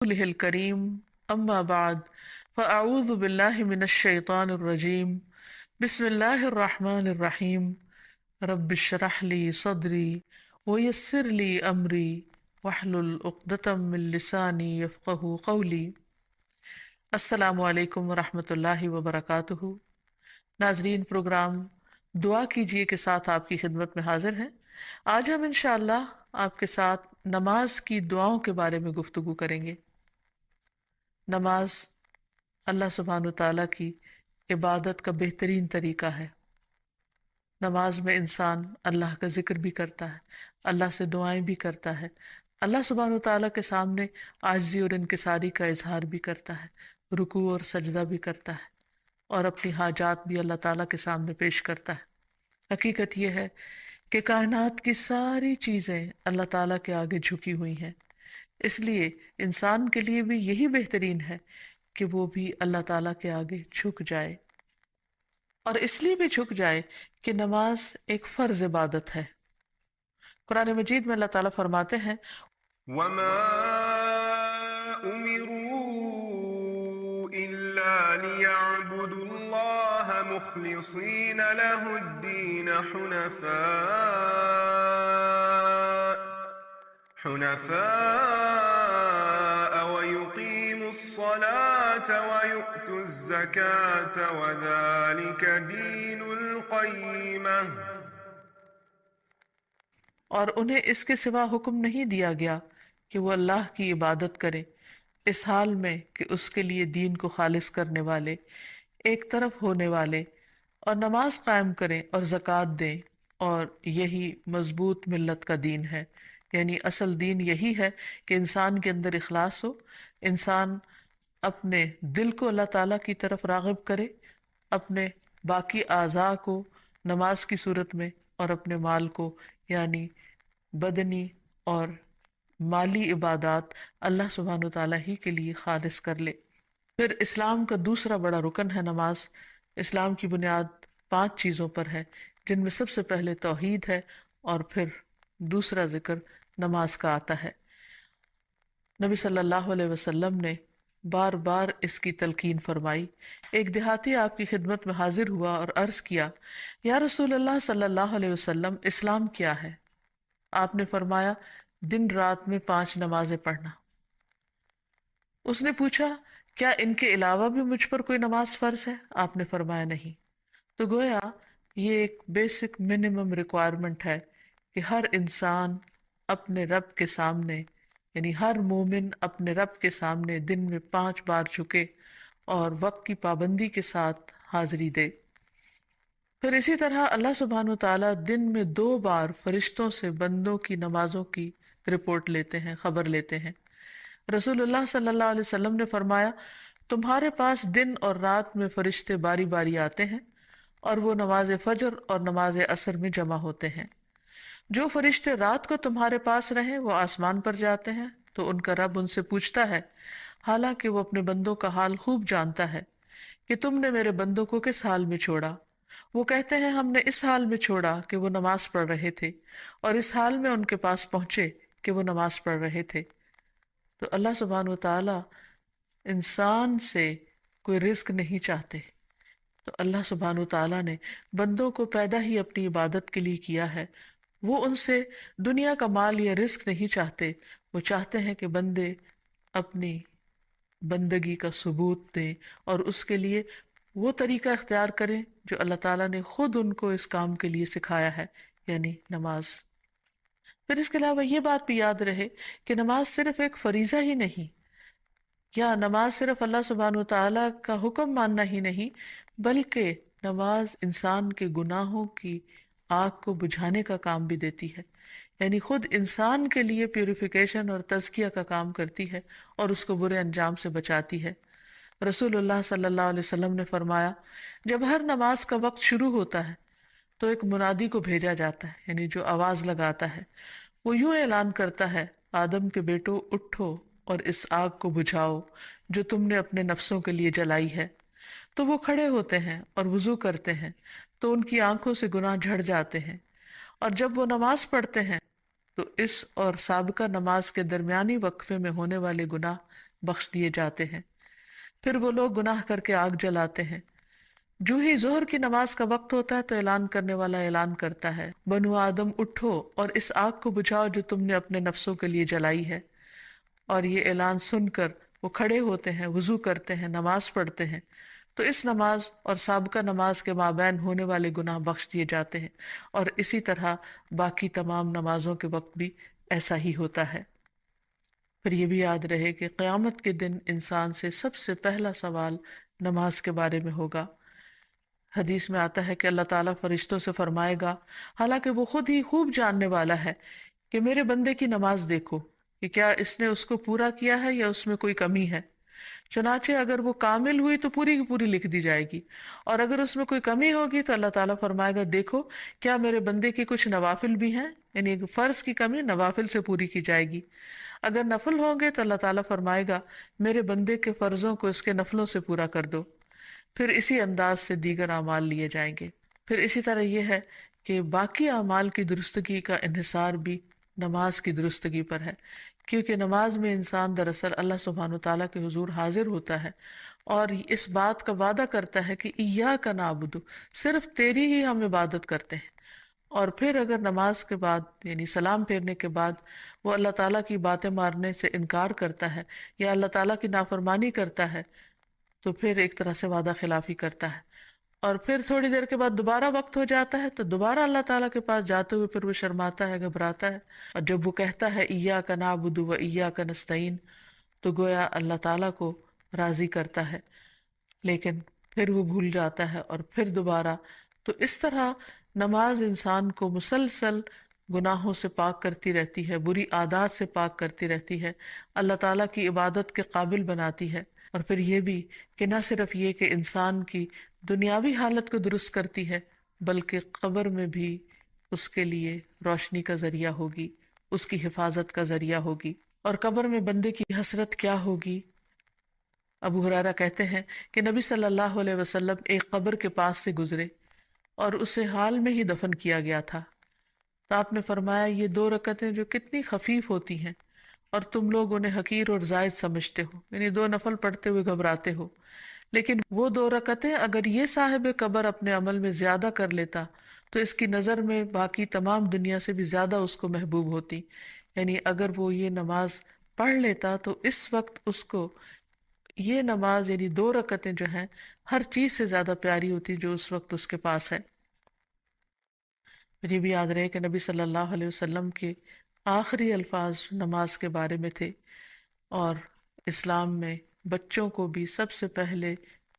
رسوله الكريم أما بعد فأعوذ بالله من الشيطان الرجيم بسم الله الرحمن الرحيم رب اشرح لي صدري ويسر لي أمري واحلل عقدة من لساني يفقه قولي. السلام علیکم ورحمۃ اللہ وبرکاتہ. ناظرین، پروگرام دعا کیجئے کے ساتھ آپ کی خدمت میں حاضر ہیں. آج ہم انشاءاللہ آپ کے ساتھ نماز کی دعاؤں کے بارے میں گفتگو کریں گے. نماز اللہ سبحانہ وتعالیٰ کی عبادت کا بہترین طریقہ ہے. نماز میں انسان اللہ کا ذکر بھی کرتا ہے، اللہ سے دعائیں بھی کرتا ہے، اللہ سبحانہ وتعالیٰ کے سامنے عاجزی اور انکساری کا اظہار بھی کرتا ہے، رکوع اور سجدہ بھی کرتا ہے، اور اپنی حاجات بھی اللہ تعالیٰ کے سامنے پیش کرتا ہے. حقیقت یہ ہے کہ کائنات کی ساری چیزیں اللہ تعالیٰ کے آگے جھکی ہوئی ہیں، اس لیے انسان کے لیے بھی یہی بہترین ہے کہ وہ بھی اللہ تعالیٰ کے آگے جھک جائے، اور اس لیے بھی جھک جائے کہ نماز ایک فرض عبادت ہے. قرآن مجید میں اللہ تعالیٰ فرماتے ہیں وما أمروا إلا ليعبدوا الله مخلصين له الدين حنفاء ويقيموا الصلاة ويؤتوا الزكاة وذلك دين القيمة. اور انہیں اس کے سوا حکم نہیں دیا گیا کہ وہ اللہ کی عبادت کریں، اس حال میں کہ اس کے لیے دین کو خالص کرنے والے، ایک طرف ہونے والے، اور نماز قائم کریں اور زکوٰۃ دیں، اور یہی مضبوط ملت کا دین ہے. یعنی اصل دین یہی ہے کہ انسان کے اندر اخلاص ہو، انسان اپنے دل کو اللہ تعالیٰ کی طرف راغب کرے، اپنے باقی اعضاء کو نماز کی صورت میں، اور اپنے مال کو یعنی بدنی اور مالی عبادات اللہ سبحانہ وتعالیٰ ہی کے لیے خالص کر لے. پھر اسلام کا دوسرا بڑا رکن ہے نماز. اسلام کی بنیاد 5 چیزوں پر ہے، جن میں سب سے پہلے توحید ہے، اور پھر دوسرا ذکر نماز کا آتا ہے. نبی صلی اللہ علیہ وسلم نے بار بار اس کی تلقین فرمائی. ایک دیہاتی آپ کی خدمت میں حاضر ہوا اور عرض کیا، یا رسول اللہ صلی اللہ علیہ وسلم، اسلام کیا ہے؟ آپ نے فرمایا، دن رات میں 5 نمازیں پڑھنا. اس نے پوچھا، کیا ان کے علاوہ بھی مجھ پر کوئی نماز فرض ہے؟ آپ نے فرمایا نہیں. تو گویا یہ ایک بیسک منیمم ریکوائرمنٹ ہے کہ ہر انسان اپنے رب کے سامنے، یعنی ہر مومن اپنے رب کے سامنے دن میں 5 بار جھکے اور وقت کی پابندی کے ساتھ حاضری دے. پھر اسی طرح اللہ سبحانہ وتعالیٰ دن میں 2 بار فرشتوں سے بندوں کی نمازوں کی رپورٹ لیتے ہیں، خبر لیتے ہیں. رسول اللہ صلی اللہ علیہ وسلم نے فرمایا، تمہارے پاس دن اور رات میں فرشتے باری باری آتے ہیں، اور وہ نماز فجر اور نماز عصر میں جمع ہوتے ہیں. جو فرشتے رات کو تمہارے پاس رہیں وہ آسمان پر جاتے ہیں تو ان کا رب ان سے پوچھتا ہے، حالانکہ وہ اپنے بندوں کا حال خوب جانتا ہے، کہ تم نے میرے بندوں کو کس حال میں چھوڑا؟ وہ کہتے ہیں، ہم نے اس حال میں چھوڑا کہ وہ نماز پڑھ رہے تھے، اور اس حال میں ان کے پاس پہنچے کہ وہ نماز پڑھ رہے تھے. تو اللہ سبحانہ وتعالیٰ انسان سے کوئی رزق نہیں چاہتے. تو اللہ سبحانہ وتعالیٰ نے بندوں کو پیدا ہی اپنی عبادت کے لیے کیا ہے. وہ ان سے دنیا کا مال یا رزق نہیں چاہتے، وہ چاہتے ہیں کہ بندے اپنی بندگی کا ثبوت دیں اور اس کے لیے وہ طریقہ اختیار کریں جو اللہ تعالیٰ نے خود ان کو اس کام کے لیے سکھایا ہے، یعنی نماز. پھر اس کے علاوہ یہ بات بھی یاد رہے کہ نماز صرف ایک فریضہ ہی نہیں، یا نماز صرف اللہ سبحانہ وتعالیٰ کا حکم ماننا ہی نہیں، بلکہ نماز انسان کے گناہوں کی آگ کو بجھانے کا کام بھی دیتی ہے. یعنی خود انسان کے لیے پیوریفیکیشن اور تزکیہ کا کام کرتی ہے اور اس کو برے انجام سے بچاتی ہے. رسول اللہ صلی اللہ علیہ وسلم نے فرمایا، جب ہر نماز کا وقت شروع ہوتا ہے تو ایک منادی کو بھیجا جاتا ہے، یعنی جو آواز لگاتا ہے. وہ یوں اعلان کرتا ہے، آدم کے بیٹو اٹھو اور اس آگ کو بجھاؤ جو تم نے اپنے نفسوں کے لیے جلائی ہے. تو وہ کھڑے ہوتے ہیں اور وضو کرتے ہیں تو ان کی آنکھوں سے گناہ جھڑ جاتے ہیں، اور جب وہ نماز پڑھتے ہیں تو اس اور سابقہ نماز کے درمیانی وقفے میں ہونے والے گناہ بخش دیے جاتے ہیں۔ پھر وہ لوگ گناہ کر کے آگ جلاتے ہیں۔ جو ہی ظہر کی نماز کا وقت ہوتا ہے تو اعلان کرنے والا اعلان کرتا ہے، بنو آدم اٹھو اور اس آگ کو بجھاؤ جو تم نے اپنے نفسوں کے لیے جلائی ہے۔ اور یہ اعلان سن کر وہ کھڑے ہوتے ہیں، وضو کرتے ہیں، نماز پڑھتے ہیں، تو اس نماز اور سابقہ نماز کے مابین ہونے والے گناہ بخش دیے جاتے ہیں۔ اور اسی طرح باقی تمام نمازوں کے وقت بھی ایسا ہی ہوتا ہے۔ پھر یہ بھی یاد رہے کہ قیامت کے دن انسان سے سب سے پہلا سوال نماز کے بارے میں ہوگا۔ حدیث میں آتا ہے کہ اللہ تعالیٰ فرشتوں سے فرمائے گا، حالانکہ وہ خود ہی خوب جاننے والا ہے، کہ میرے بندے کی نماز دیکھو کہ کیا اس نے اس کو پورا کیا ہے یا اس میں کوئی کمی ہے۔ چنانچہ اگر وہ کامل ہوئی تو پوری کی پوری لکھ دی جائے گی، اور اگر اس میں کوئی کمی ہوگی تو اللہ تعالیٰ فرمائے گا، دیکھو کیا میرے بندے کی کچھ نوافل بھی ہیں، یعنی ایک فرض کی کمی نوافل سے پوری کی جائے گی۔ اگر نفل ہوں گے تو اللہ تعالیٰ فرمائے گا، میرے بندے کے فرضوں کو اس کے نفلوں سے پورا کر دو۔ پھر اسی انداز سے دیگر اعمال لیے جائیں گے۔ پھر اسی طرح یہ ہے کہ باقی اعمال کی درستگی کا انحصار بھی نماز کی درستگی پر ہے، کیونکہ نماز میں انسان دراصل اللہ سبحانہ وتعالیٰ کے حضور حاضر ہوتا ہے اور اس بات کا وعدہ کرتا ہے کہ ایاک نعبد، صرف تیری ہی ہم عبادت کرتے ہیں۔ اور پھر اگر نماز کے بعد یعنی سلام پھیرنے کے بعد وہ اللہ تعالیٰ کی باتیں ماننے سے انکار کرتا ہے یا اللہ تعالیٰ کی نافرمانی کرتا ہے تو پھر ایک طرح سے وعدہ خلافی کرتا ہے، اور پھر تھوڑی دیر کے بعد دوبارہ وقت ہو جاتا ہے تو دوبارہ اللہ تعالیٰ کے پاس جاتے ہوئے پھر وہ شرماتا ہے، گھبراتا ہے، اور جب وہ کہتا ہے ایاک نعبد و ایاک نستعین تو گویا اللہ تعالیٰ کو راضی کرتا ہے، لیکن پھر وہ بھول جاتا ہے اور پھر دوبارہ۔ تو اس طرح نماز انسان کو مسلسل گناہوں سے پاک کرتی رہتی ہے، بری عادات سے پاک کرتی رہتی ہے، اللہ تعالیٰ کی عبادت کے قابل بناتی ہے۔ اور پھر یہ بھی کہ نہ صرف یہ کہ انسان کی دنیاوی حالت کو درست کرتی ہے، بلکہ قبر میں بھی اس کے لیے روشنی کا ذریعہ ہوگی، اس کی حفاظت کا ذریعہ ہوگی۔ اور قبر میں بندے کی حسرت کیا ہوگی؟ ابو ہریرہ کہتے ہیں کہ نبی صلی اللہ علیہ وسلم ایک قبر کے پاس سے گزرے اور اسے حال میں ہی دفن کیا گیا تھا، تو آپ نے فرمایا، یہ 2 رکعتیں جو کتنی خفیف ہوتی ہیں اور تم لوگ انہیں حقیر اور زائد سمجھتے ہو، یعنی 2 نفل پڑھتے ہوئے گھبراتے ہو، لیکن وہ 2 رکعتیں اگر یہ صاحب قبر اپنے عمل میں زیادہ کر لیتا تو اس کی نظر میں باقی تمام دنیا سے بھی زیادہ اس کو محبوب ہوتی۔ یعنی اگر وہ یہ نماز پڑھ لیتا تو اس وقت اس کو یہ نماز یعنی 2 رکعتیں جو ہیں ہر چیز سے زیادہ پیاری ہوتی جو اس وقت اس کے پاس ہے۔ پھر یہ بھی یاد رہے کہ نبی صلی اللہ علیہ وسلم کے آخری الفاظ نماز کے بارے میں تھے، اور اسلام میں بچوں کو بھی سب سے پہلے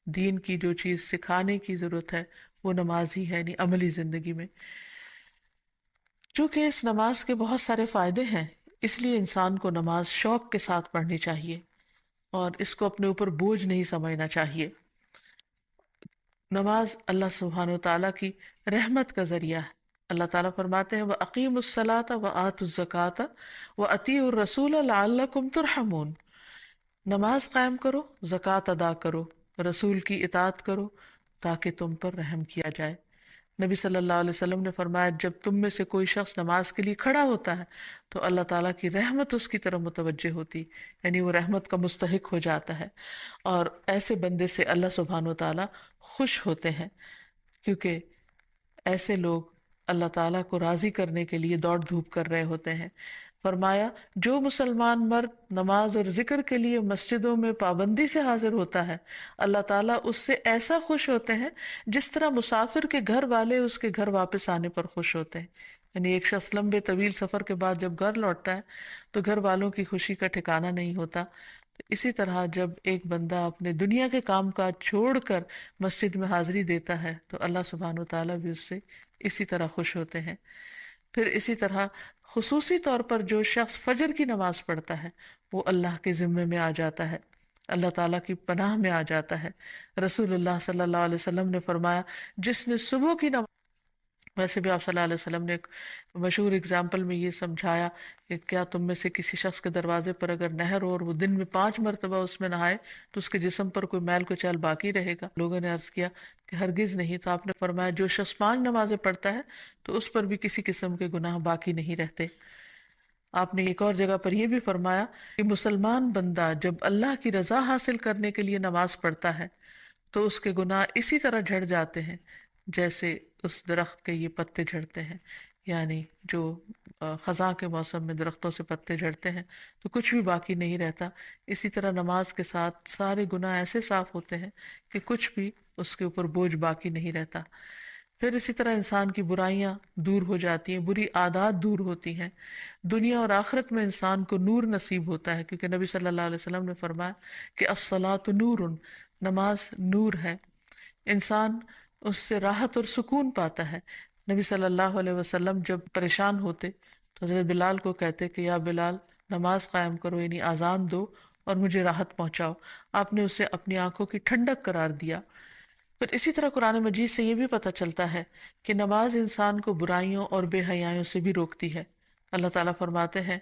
دین کی جو چیز سکھانے کی ضرورت ہے وہ نماز ہی ہے، یعنی عملی زندگی میں۔ چونکہ اس نماز کے بہت سارے فائدے ہیں، اس لیے انسان کو نماز شوق کے ساتھ پڑھنی چاہیے اور اس کو اپنے اوپر بوجھ نہیں سمجھنا چاہیے۔ نماز اللہ سبحانہ وتعالیٰ کی رحمت کا ذریعہ ہے۔ اللہ تعالیٰ فرماتے ہیں وَأَقِيمُوا الصَّلَاةَ وَآتُوا الزَّكَاةَ وَأَطِيعُوا الرَّسُولَ لَعَلَّكُمْ تُرْحَمُونَ، نماز قائم کرو، زکوٰۃ ادا کرو، رسول کی اطاعت کرو تاکہ تم پر رحم کیا جائے۔ نبی صلی اللہ علیہ وسلم نے فرمایا، جب تم میں سے کوئی شخص نماز کے لیے کھڑا ہوتا ہے تو اللہ تعالیٰ کی رحمت اس کی طرف متوجہ ہوتی، یعنی وہ رحمت کا مستحق ہو جاتا ہے، اور ایسے بندے سے اللہ سبحانہ وتعالیٰ خوش ہوتے ہیں، کیونکہ ایسے لوگ اللہ تعالیٰ کو راضی کرنے کے لیے دوڑ دھوپ کر رہے ہوتے ہیں۔ فرمایا، جو مسلمان مرد نماز اور ذکر کے لیے مسجدوں میں پابندی سے حاضر ہوتا ہے، اللہ تعالیٰ اس سے ایسا خوش ہوتے ہیں جس طرح مسافر کے گھر والے اس کے گھر واپس آنے پر خوش ہوتے ہیں۔ یعنی ایک شخص لمبے طویل سفر کے بعد جب گھر لوٹتا ہے تو گھر والوں کی خوشی کا ٹھکانہ نہیں ہوتا۔ اسی طرح جب ایک بندہ اپنے دنیا کے کام کاج چھوڑ کر مسجد میں حاضری دیتا ہے تو اللہ سبحانہ وتعالیٰ بھی اس سے اسی طرح خوش ہوتے ہیں۔ پھر اسی طرح خصوصی طور پر جو شخص فجر کی نماز پڑھتا ہے وہ اللہ کے ذمے میں آ جاتا ہے، اللہ تعالیٰ کی پناہ میں آ جاتا ہے۔ رسول اللہ صلی اللہ علیہ وسلم نے فرمایا، جس نے صبح کی نماز، ویسے بھی آپ صلی اللہ علیہ وسلم نے ایک مشہور اگزامپل میں یہ سمجھایا کہ کیا تم میں سے کسی شخص کے دروازے پر اگر نہر ہو اور وہ دن میں 5 مرتبہ اس میں نہائے تو اس کے جسم پر کوئی میل کچیل باقی رہے گا؟ لوگوں نے عرض کیا کہ ہرگز نہیں۔ تو آپ نے فرمایا، جو شخص 5 نمازیں پڑھتا ہے تو اس پر بھی کسی قسم کے گناہ باقی نہیں رہتے۔ آپ نے ایک اور جگہ پر یہ بھی فرمایا کہ مسلمان بندہ جب اللہ کی رضا حاصل کرنے کے لیے نماز پڑھتا ہے تو اس کے گناہ اسی طرح جھڑ جاتے ہیں جیسے اس درخت کے یہ پتے جھڑتے ہیں. یعنی جو خزاں کے موسم میں درختوں سے پتے جھڑتے ہیں تو کچھ بھی باقی نہیں رہتا، اسی طرح نماز کے ساتھ سارے گناہ ایسے صاف ہوتے ہیں کہ کچھ بھی اس کے اوپر بوجھ باقی نہیں رہتا. پھر اسی طرح انسان کی برائیاں دور ہو جاتی ہیں، بری عادات دور ہوتی ہیں، دنیا اور آخرت میں انسان کو نور نصیب ہوتا ہے، کیونکہ نبی صلی اللہ علیہ وسلم نے فرمایا کہ الصلاۃ نور، نماز نور ہے. انسان اس سے راحت اور سکون پاتا ہے. نبی صلی اللہ علیہ وسلم جب پریشان ہوتے تو حضرت بلال کو کہتے کہ یا بلال نماز قائم کرو، یعنی اذان دو اور مجھے راحت پہنچاؤ. آپ نے اسے اپنی آنکھوں کی ٹھنڈک قرار دیا. پھر اسی طرح قرآن مجید سے یہ بھی پتہ چلتا ہے کہ نماز انسان کو برائیوں اور بے حیائیوں سے بھی روکتی ہے. اللہ تعالیٰ فرماتے ہیں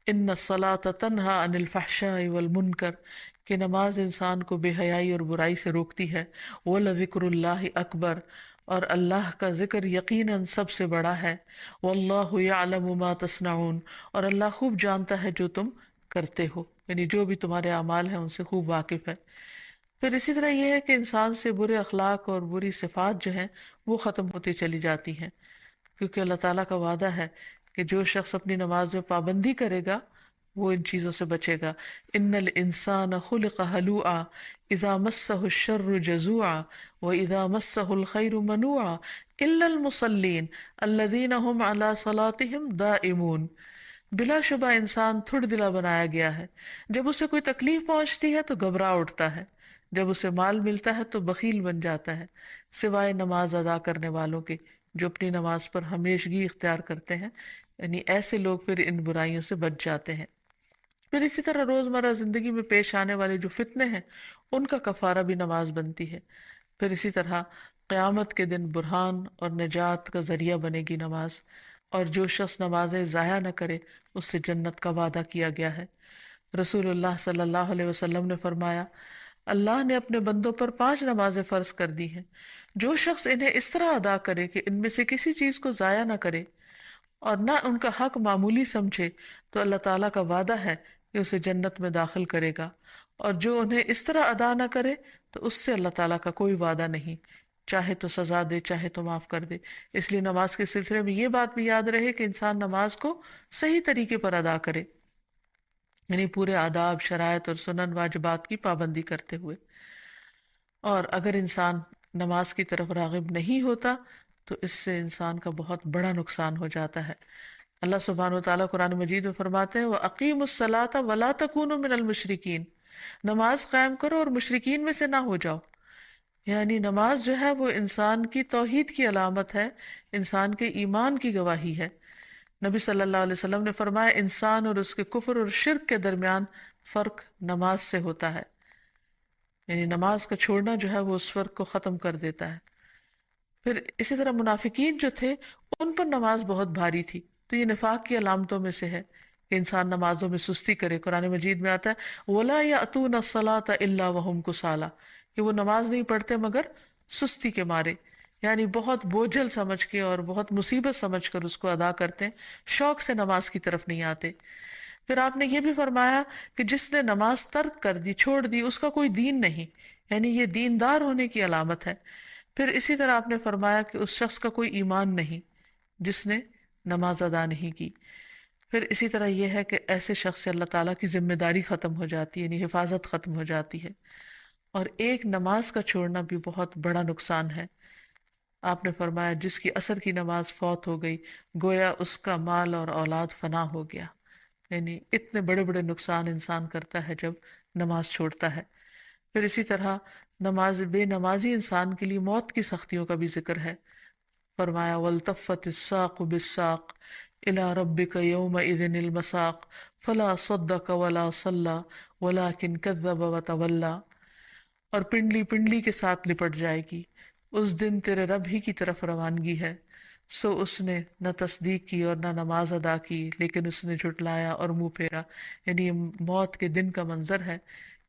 ان الصلاۃ تنہا عن الفحشاء والمنکر، کہ نماز انسان کو بے حیائی اور برائی سے روکتی ہے. وَلَذِكْرُ اللَّهِ اکبر، اور اللہ کا ذکر یقیناً سب سے بڑا ہے. وَاللَّهُ يَعْلَمُ مَا تَصْنَعُونَ، اور اللہ خوب جانتا ہے جو تم کرتے ہو، یعنی جو بھی تمہارے اعمال ہیں ان سے خوب واقف ہے. پھر اسی طرح یہ ہے کہ انسان سے برے اخلاق اور بری صفات جو ہیں وہ ختم ہوتی چلی جاتی ہیں، کیونکہ اللہ تعالیٰ کا وعدہ ہے کہ جو شخص اپنی نماز میں پابندی کرے گا وہ ان چیزوں سے بچے گا. ان الانسان خلق ہلوعا اذا مسہ الشر جزوعا واذا مسہ الخیر منوعا الا المصلین الذین هم علی صلاتهم دائمون. بلا شبہ انسان تھوڑ دلا بنایا گیا ہے، جب اسے کوئی تکلیف پہنچتی ہے تو گھبرا اٹھتا ہے، جب اسے مال ملتا ہے تو بخیل بن جاتا ہے، سوائے نماز ادا کرنے والوں کے جو اپنی نماز پر ہمیشگی اختیار کرتے ہیں. یعنی ایسے لوگ پھر ان برائیوں سے بچ جاتے ہیں. پھر اسی طرح روزمرہ زندگی میں پیش آنے والے جو فتنے ہیں ان کا کفارہ بھی نماز بنتی ہے. پھر اسی طرح قیامت کے دن برہان اور نجات کا ذریعہ بنے گی نماز، اور جو شخص نمازیں ضائع نہ کرے اس سے جنت کا وعدہ کیا گیا ہے. رسول اللہ صلی اللہ علیہ وسلم نے فرمایا اللہ نے اپنے بندوں پر 5 نمازیں فرض کر دی ہیں، جو شخص انہیں اس طرح ادا کرے کہ ان میں سے کسی چیز کو ضائع نہ کرے اور نہ ان کا حق معمولی سمجھے تو اللہ تعالیٰ کا وعدہ ہے کہ اسے جنت میں داخل کرے گا، اور جو انہیں اس طرح ادا نہ کرے تو اس سے اللہ تعالیٰ کا کوئی وعدہ نہیں، چاہے تو سزا دے چاہے تو معاف کر دے. اس لیے نماز کے سلسلے میں یہ بات بھی یاد رہے کہ انسان نماز کو صحیح طریقے پر ادا کرے، یعنی پورے آداب، شرائط اور سنن واجبات کی پابندی کرتے ہوئے. اور اگر انسان نماز کی طرف راغب نہیں ہوتا تو اس سے انسان کا بہت بڑا نقصان ہو جاتا ہے. اللہ سبحانہ وتعالیٰ قرآن مجید میں فرماتے ہیں وَأَقِيمُوا الصَّلَاةَ وَلَا تَكُونُوا مِنَ الْمُشْرِكِينَ، نماز قائم کرو اور مشرکین میں سے نہ ہو جاؤ. یعنی نماز جو ہے وہ انسان کی توحید کی علامت ہے، انسان کے ایمان کی گواہی ہے. نبی صلی اللہ علیہ وسلم نے فرمایا انسان اور اس کے کفر اور شرک کے درمیان فرق نماز سے ہوتا ہے، یعنی نماز کا چھوڑنا جو ہے وہ اس فرق کو ختم کر دیتا ہے. پھر اسی طرح منافقین جو تھے ان پر نماز بہت بھاری تھی، تو یہ نفاق کی علامتوں میں سے ہے کہ انسان نمازوں میں سستی کرے. قرآن مجید میں آتا ہے وَلَا يَأْتُونَ الصَّلَاةَ إِلَّا وَهُمْ كُسَالَىٰ، کہ وہ نماز نہیں پڑھتے مگر سستی کے مارے، یعنی بہت بوجھل سمجھ کے اور بہت مصیبت سمجھ کر اس کو ادا کرتے ہیں، شوق سے نماز کی طرف نہیں آتے. پھر آپ نے یہ بھی فرمایا کہ جس نے نماز ترک کر دی، چھوڑ دی، اس کا کوئی دین نہیں، یعنی یہ دیندار ہونے کی علامت ہے. پھر اسی طرح آپ نے فرمایا کہ اس شخص کا کوئی ایمان نہیں جس نے نماز ادا نہیں کی. پھر اسی طرح یہ ہے کہ ایسے شخص سے اللہ تعالیٰ کی ذمہ داری ختم ہو جاتی ہے، یعنی حفاظت ختم ہو جاتی ہے. اور ایک نماز کا چھوڑنا بھی بہت بڑا نقصان ہے. آپ نے فرمایا جس کی عصر کی نماز فوت ہو گئی گویا اس کا مال اور اولاد فنا ہو گیا. یعنی اتنے بڑے بڑے نقصان انسان کرتا ہے جب نماز چھوڑتا ہے. پھر اسی طرح بے نمازی انسان کے لیے موت کی سختیوں کا بھی ذکر ہے. فرمایا وَالْتَفَّتِ السَّاقُ بِالسَّاقِ إِلَىٰ رَبِّكَ يَوْمَئِذٍ الْمَسَاقُ فَلَا صَدَّقَ وَلَا صَلَّىٰ وَلَٰكِنْ كَذَّبَ وَتَوَلَّىٰ، اور پنڈلی پنڈلی کے ساتھ لپٹ جائے گی، اس دن تیرے رب ہی کی طرف روانگی ہے، سو اس نے نہ تصدیق کی اور نہ نماز ادا کی، لیکن اس نے جھٹلایا اور منہ پھیرا. یعنی یہ موت کے دن کا منظر ہے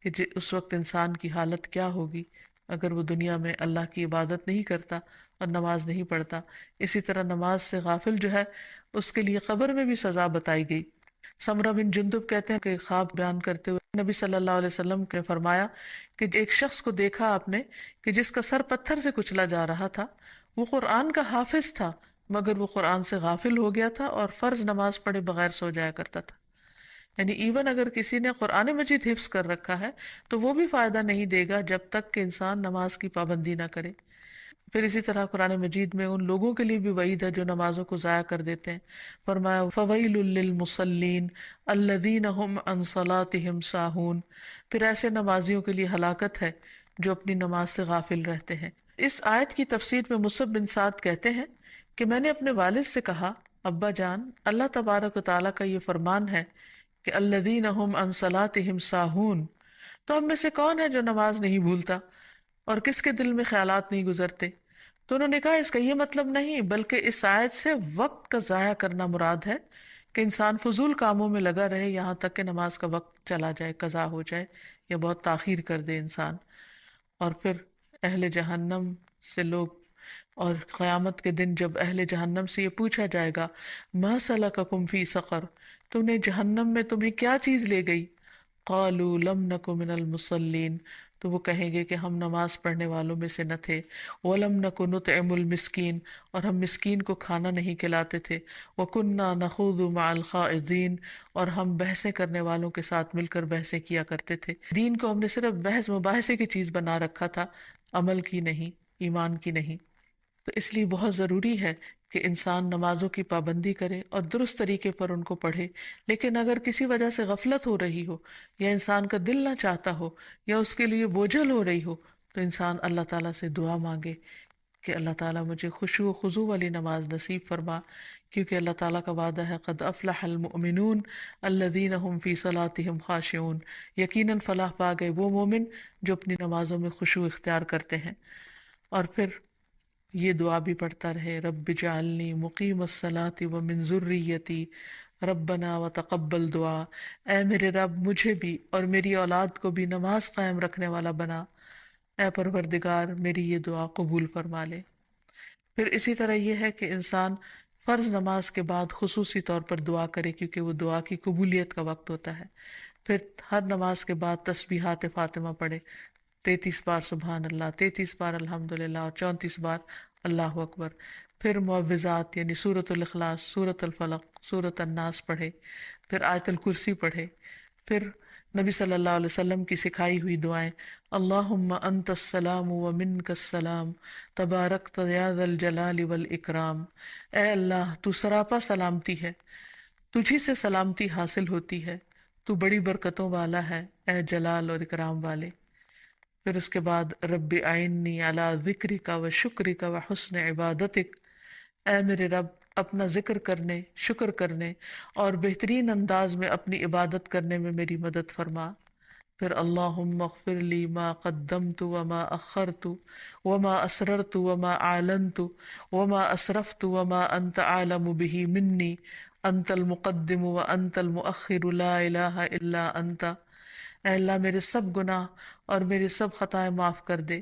کہ اس وقت انسان کی حالت کیا ہوگی اگر وہ دنیا میں اللہ کی عبادت نہیں کرتا اور نماز نہیں پڑھتا. اسی طرح نماز سے غافل جو ہے اس کے لیے قبر میں بھی سزا بتائی گئی. سمرہ بن جندب کہتے ہیں کہ خواب بیان کرتے ہوئے نبی صلی اللہ علیہ وسلم نے فرمایا کہ ایک شخص کو دیکھا آپ نے کہ جس کا سر پتھر سے کچلا جا رہا تھا، وہ قرآن کا حافظ تھا مگر وہ قرآن سے غافل ہو گیا تھا اور فرض نماز پڑھے بغیر سو جایا کرتا تھا۔ یعنی ایون اگر کسی نے قرآن مجید حفظ کر رکھا ہے تو وہ بھی فائدہ نہیں دے گا جب تک کہ انسان نماز کی پابندی نہ کرے۔ پھر اسی طرح قرآن مجید میں ان لوگوں کے لیے بھی وعید ہے جو نمازوں کو ضائع کر دیتے ہیں۔ فرمایا فَوَيْلٌ لِّلْمُصَلِّينَ الَّذِينَ هُمْ عَنْ صَلَاتِهِمْ سَاهُونَ، پھر ایسے نمازیوں کے لیے ہلاکت ہے جو اپنی نماز سے غافل رہتے ہیں۔ اس آیت کی تفسیر میں مصعب بن سعد کہتے ہیں کہ میں نے اپنے والد سے کہا، ابا جان، اللہ تبارک و تعالیٰ کا یہ فرمان ہے کہ الذین هم عن صلاتهم ساہون، تو ہم میں سے کون ہے جو نماز نہیں بھولتا اور کس کے دل میں خیالات نہیں گزرتے؟ تو انہوں نے کہا اس کا یہ مطلب نہیں، بلکہ اس آیت سے وقت کا ضائع کرنا مراد ہے کہ انسان فضول کاموں میں لگا رہے یہاں تک کہ نماز کا وقت چلا جائے، قضا ہو جائے یا بہت تاخیر کر دے انسان۔ اور پھر اہل جہنم سے لوگ، اور قیامت کے دن جب اہل جہنم سے یہ پوچھا جائے گا ما سلککم فی سقر، تم نے جہنم میں تمہیں کیا چیز لے گئی؟ قالوا لم نک من المصلین، تو وہ کہیں گے کہ ہم نماز پڑھنے والوں میں سے نہ تھے، ولم نک نطعم المسکین، اور ہم مسکین کو کھانا نہیں کھلاتے تھے، وکنا نخوض مع الخائضین، اور ہم بحثیں کرنے والوں کے ساتھ مل کر بحثیں کیا کرتے تھے۔ دین کو ہم نے صرف بحث مباحثے کی چیز بنا رکھا تھا، عمل کی نہیں، ایمان کی نہیں۔ تو اس لیے بہت ضروری ہے کہ انسان نمازوں کی پابندی کرے اور درست طریقے پر ان کو پڑھے، لیکن اگر کسی وجہ سے غفلت ہو رہی ہو یا انسان کا دل نہ چاہتا ہو یا اس کے لیے بوجھل ہو رہی ہو تو انسان اللہ تعالیٰ سے دعا مانگے کہ اللہ تعالیٰ مجھے خشوع و خضوع والی نماز نصیب فرما، کیونکہ اللہ تعالیٰ کا وعدہ ہے قد افلح المؤمنون الذین هم فی صلاتهم خاشعون، یقیناً فلاح پا گئے وہ مومن جو اپنی نمازوں میں خشوع اختیار کرتے ہیں۔ اور پھر یہ دعا بھی پڑھتا رہے رب اجعلنی مقیم الصلاۃ ومن ذریتی ربنا وتقبل دعا، اے میرے رب مجھے بھی اور میری اولاد کو بھی نماز قائم رکھنے والا بنا، اے پروردگار میری یہ دعا قبول فرما لے۔ پھر اسی طرح یہ ہے کہ انسان فرض نماز کے بعد خصوصی طور پر دعا کرے کیونکہ وہ دعا کی قبولیت کا وقت ہوتا ہے۔ پھر ہر نماز کے بعد تسبیحات فاطمہ پڑھے، 33 بار سبحان اللہ، 33 بار الحمدللہ اور 34 بار اللہ اکبر۔ پھر معوذات یعنی سورۃ الاخلاص، سورۃ الفلق، سورۃ الناس پڑھے، پھر آیت الکرسی پڑھے، پھر نبی صلی اللہ علیہ وسلم کی سکھائی ہوئی دعائیں اللہم انت السلام ومنک السلام تبارکت یا ذا الجلال والاکرام، اے اللہ تو سراپا سلامتی ہے، تجھی سے سلامتی حاصل ہوتی ہے، تو بڑی برکتوں والا ہے اے جلال اور اکرام والے۔ پھر اس کے بعد رب اعنی علی ذکرک و شکرک و حسن عبادتک، اے میرے رب اپنا ذکر کرنے، شکر کرنے اور بہترین انداز میں اپنی عبادت کرنے میں میری مدد فرما۔ پھر اللہم اغفر لی ما قدمت وما اخرت وما اسررت وما اعلنت وما اسرفت وما انت اعلم به منی انت المقدم وانت المؤخر لا الہ الا انت، اے اللہ میرے سب گناہ اور میری سب خطائیں معاف کر دے،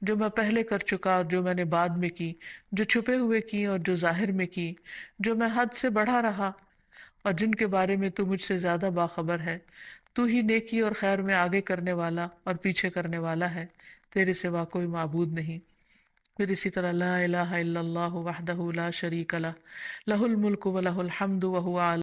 جو میں پہلے کر چکا اور جو میں نے بعد میں کی، جو چھپے ہوئے کی اور جو ظاہر میں کی، جو میں حد سے بڑھا رہا اور جن کے بارے میں تو مجھ سے زیادہ باخبر ہے۔ تو ہی نیکی اور خیر میں آگے کرنے والا اور پیچھے کرنے والا ہے، تیرے سوا کوئی معبود نہیں۔ پھر اسی طرح لا الہ الا اللہ وحدہ لا شریک لہ، لہ الملک و لہ الحمد وہو